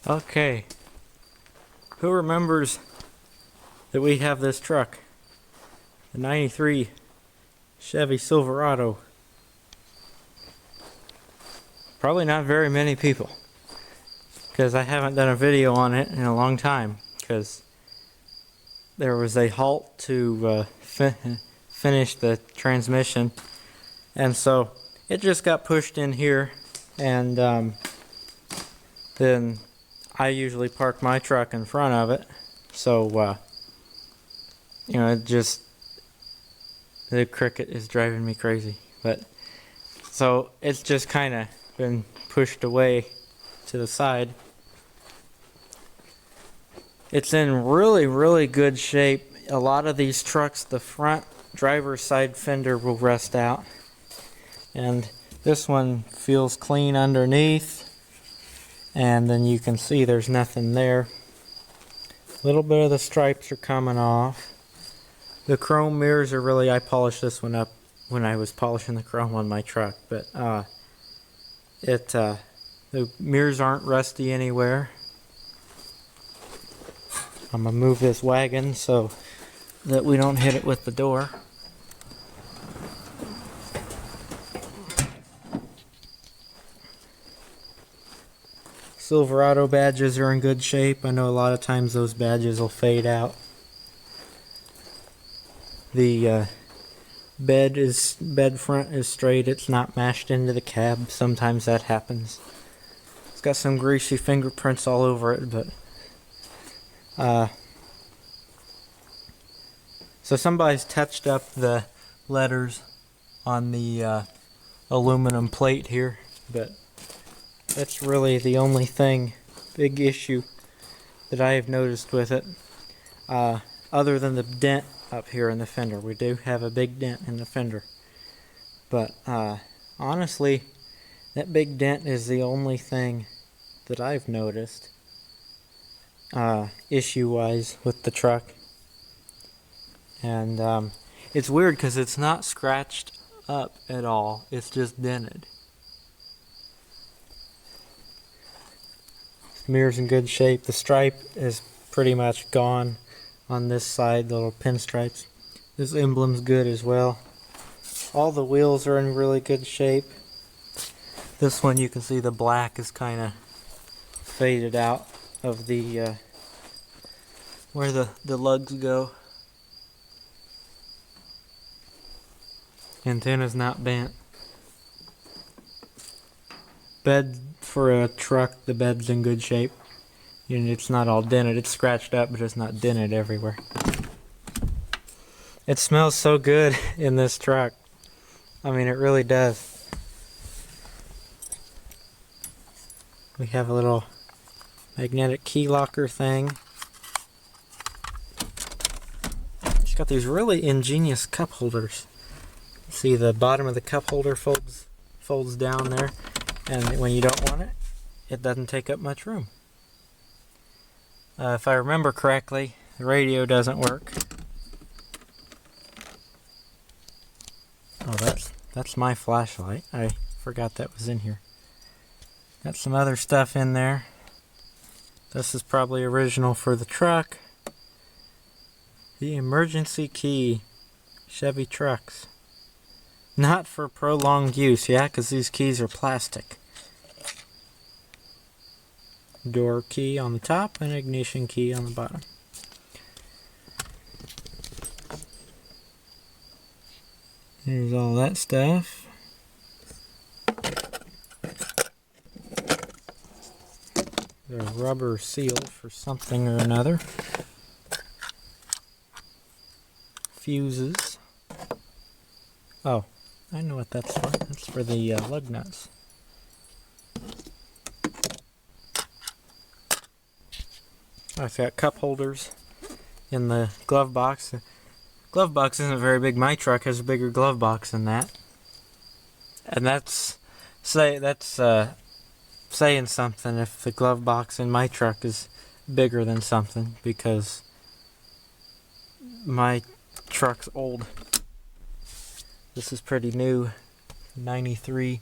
Okay, who remembers that we have this truck? The 93 Chevy Silverado. Probably not very many people, because I haven't done a video on it in a long time, because there was a halt to finish the transmission, and so it just got pushed in here, and then I usually park my truck in front of it, so the cricket is driving me crazy. But so it's just kind of been pushed away to the side. It's in really good shape. A lot of these trucks, the front driver's side fender will rust out, and this one feels clean underneath, and then you can see there's nothing there. A little bit of the stripes are coming off. The chrome mirrors are really, I polished this one up when I was polishing the chrome on my truck, but the mirrors aren't rusty anywhere. I'm gonna move this wagon so that we don't hit it with the door. Silverado badges are in good shape. I know a lot of times those badges will fade out. The bed front is straight. It's not mashed into the cab. Sometimes that happens. It's got some greasy fingerprints all over it, but so somebody's touched up the letters on the aluminum plate here, but that's really the only big issue that I have noticed with it, other than the dent up here in the fender. We do have a big dent in the fender, but honestly, that big dent is the only thing that I've noticed issue-wise with the truck. And it's weird because it's not scratched up at all, it's just dented. Mirror's in good shape. The stripe is pretty much gone on this side, the little pinstripes. This emblem's good as well. All the wheels are in really good shape. This one, you can see the black is kind of faded out of the where the lugs go. Antenna's not bent. Bed for a truck, the bed's in good shape. It's not all dented. It's scratched up, but it's not dented everywhere. It smells so good in this truck. I mean, it really does. We have a little magnetic key locker thing. It's got these really ingenious cup holders. See, the bottom of the cup holder folds down there, and when you don't want it, it doesn't take up much room. If I remember correctly, the radio doesn't work. Oh, that's my flashlight. I forgot that was in here. Got some other stuff in there. This is probably original for the truck. The emergency key. Chevy trucks. Not for prolonged use, yeah, because these keys are plastic. Door key on the top and ignition key on the bottom. Here's all that stuff. There's a rubber seal for something or another. Fuses. Oh, I know what that's for. That's for the lug nuts. I've got cup holders in the glove box. The glove box isn't very big. My truck has a bigger glove box than that. And that's saying something if the glove box in my truck is bigger than something, because my truck's old. This is pretty new, 93.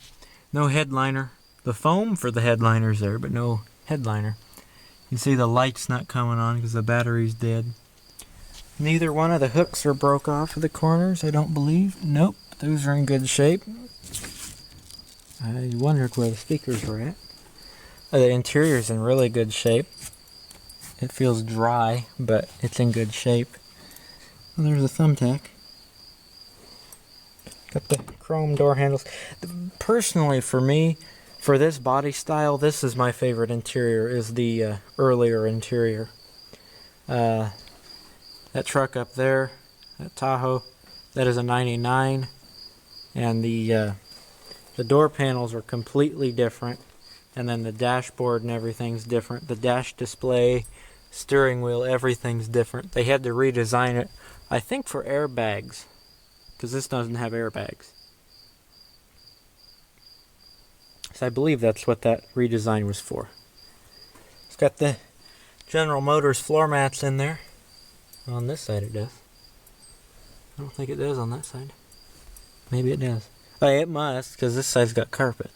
No headliner. The foam for the headliner's there, but no headliner. You see the light's not coming on because the battery's dead. Neither one of the hooks are broke off of the corners, I don't believe. Nope, those are in good shape. I wondered where the speakers were at. The interior's in really good shape. It feels dry, but it's in good shape. Well, there's a thumbtack. Got the chrome door handles. Personally, for me, for this body style, this is my favorite interior, is the earlier interior. That truck up there, that Tahoe, that is a 99, and the door panels are completely different, and then the dashboard and everything's different. The dash display, steering wheel, everything's different. They had to redesign it, I think, for airbags, because this doesn't have airbags. So I believe that's what that redesign was for. It's got the General Motors floor mats in there. On this side it does. I don't think it does on that side. Maybe it does. Oh, it must, because this side's got carpet.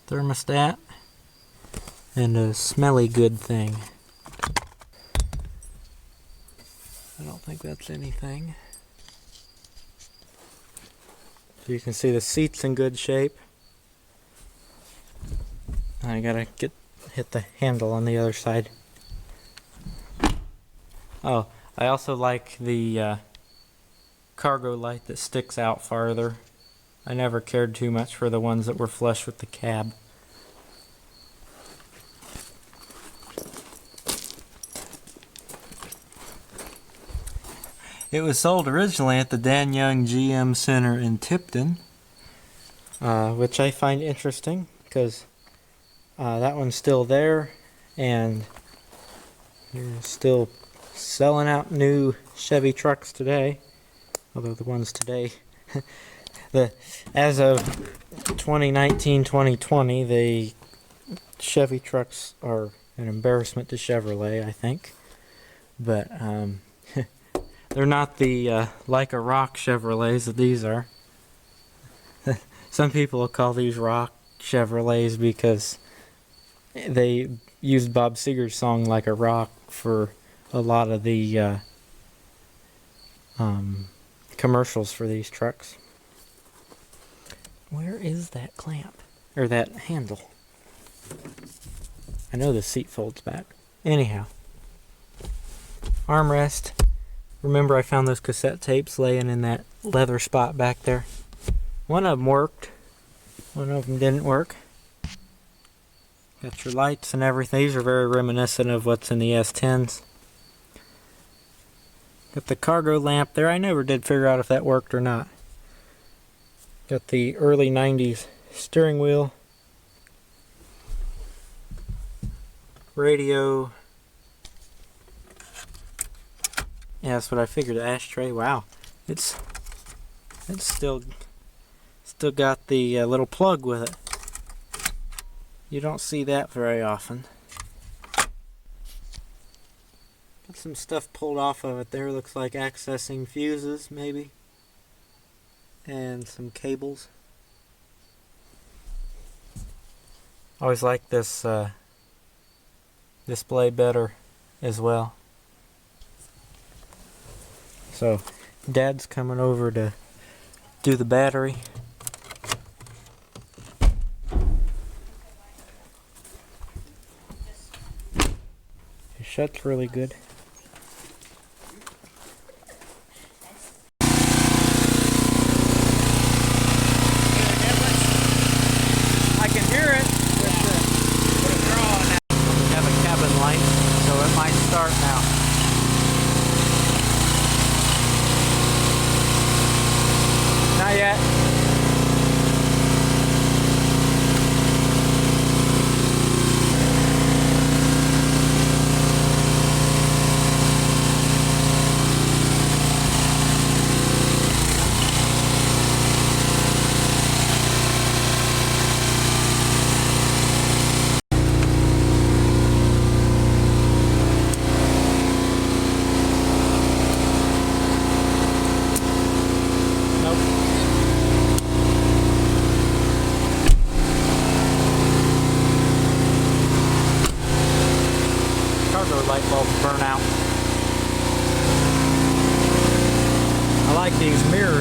Thermostat. And a smelly good thing. I don't think that's anything. So you can see the seat's in good shape. I gotta hit the handle on the other side. Oh, I also like the cargo light that sticks out farther. I never cared too much for the ones that were flush with the cab. It was sold originally at the Dan Young GM Center in Tipton, which I find interesting because that one's still there, and they're still selling out new Chevy trucks today. Although the ones today, as of 2019-2020, the Chevy trucks are an embarrassment to Chevrolet, I think. But they're not the like a rock Chevrolets that these are. Some people will call these rock Chevrolets because they used Bob Seger's song "Like a Rock" for a lot of the commercials for these trucks. Where is that clamp? Or that handle? I know the seat folds back. Anyhow. Armrest. Remember I found those cassette tapes laying in that leather spot back there. One of them worked. One of them didn't work. Got your lights and everything. These are very reminiscent of what's in the S10s. Got the cargo lamp there. I never did figure out if that worked or not. Got the early 90s steering wheel. Radio. Yeah, that's what I figured. The ashtray. Wow. It's still got the little plug with it. You don't see that very often. Got some stuff pulled off of it there. Looks like accessing fuses, maybe. And some cables. Always like this display better as well. So, Dad's coming over to do the battery. It shuts really good. I can hear it with the draw now. We have a cabin light, so it might start now. Not yet.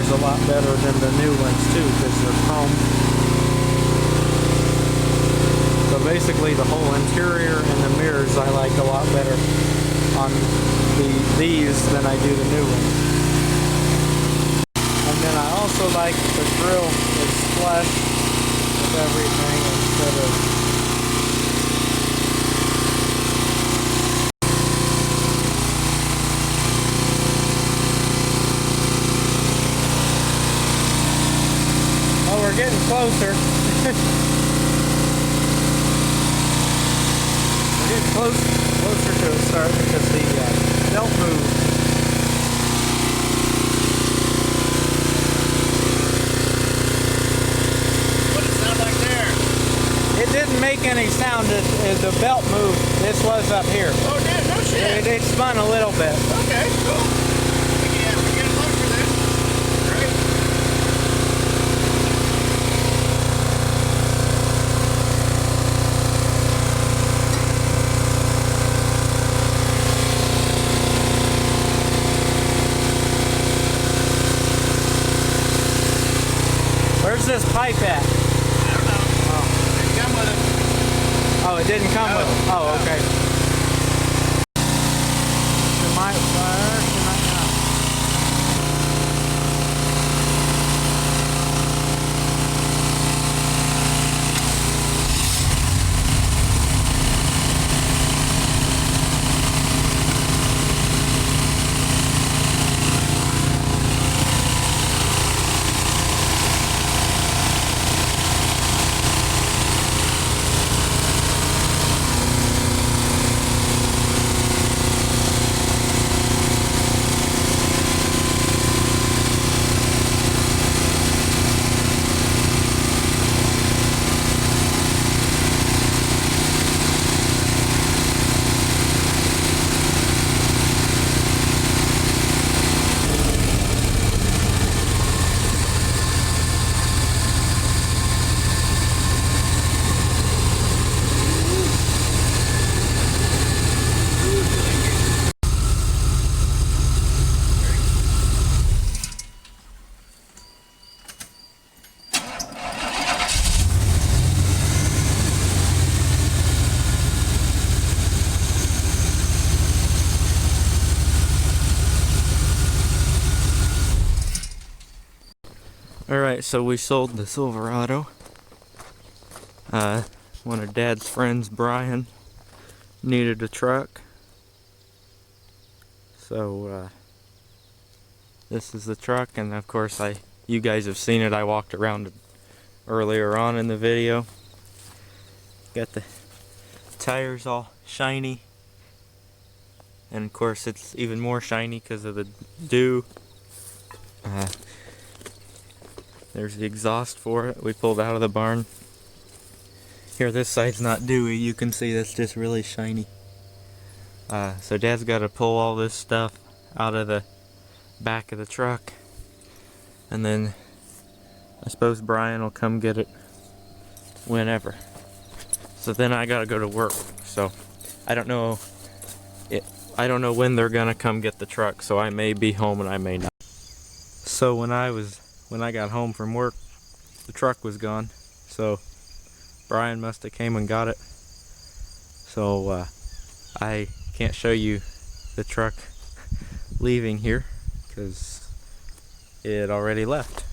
mirrors a lot better than the new ones too, because they're chrome. So basically the whole interior and the mirrors I like a lot better on these than I do the new ones. And then I also like the grill is flush with everything instead of we're getting closer. We're getting closer to it starting because the belt moved. What did it sound like there? It didn't make any sound as the belt moved. This was up here. Oh, yeah, no shit. It spun a little bit. Okay, cool. Yeah, we're getting closer then. Great. Where's this pipe at? I don't know. Oh. Didn't come with it. Oh, it didn't come with it. Oh, okay. It might fire, it might not. Alright, so we sold the Silverado. One of Dad's friends, Brian, needed a truck. So, this is the truck, and of course you guys have seen it. I walked around it earlier on in the video. Got the tires all shiny. And of course it's even more shiny because of the dew. There's the exhaust for it. We pulled out of the barn. Here, this side's not dewy. You can see that's just really shiny. So Dad's got to pull all this stuff out of the back of the truck. And then I suppose Brian will come get it whenever. So then I got to go to work. So I don't know when they're gonna come get the truck. So I may be home and I may not. So when I got home from work, the truck was gone. So Brian must have came and got it. So I can't show you the truck leaving here because it already left.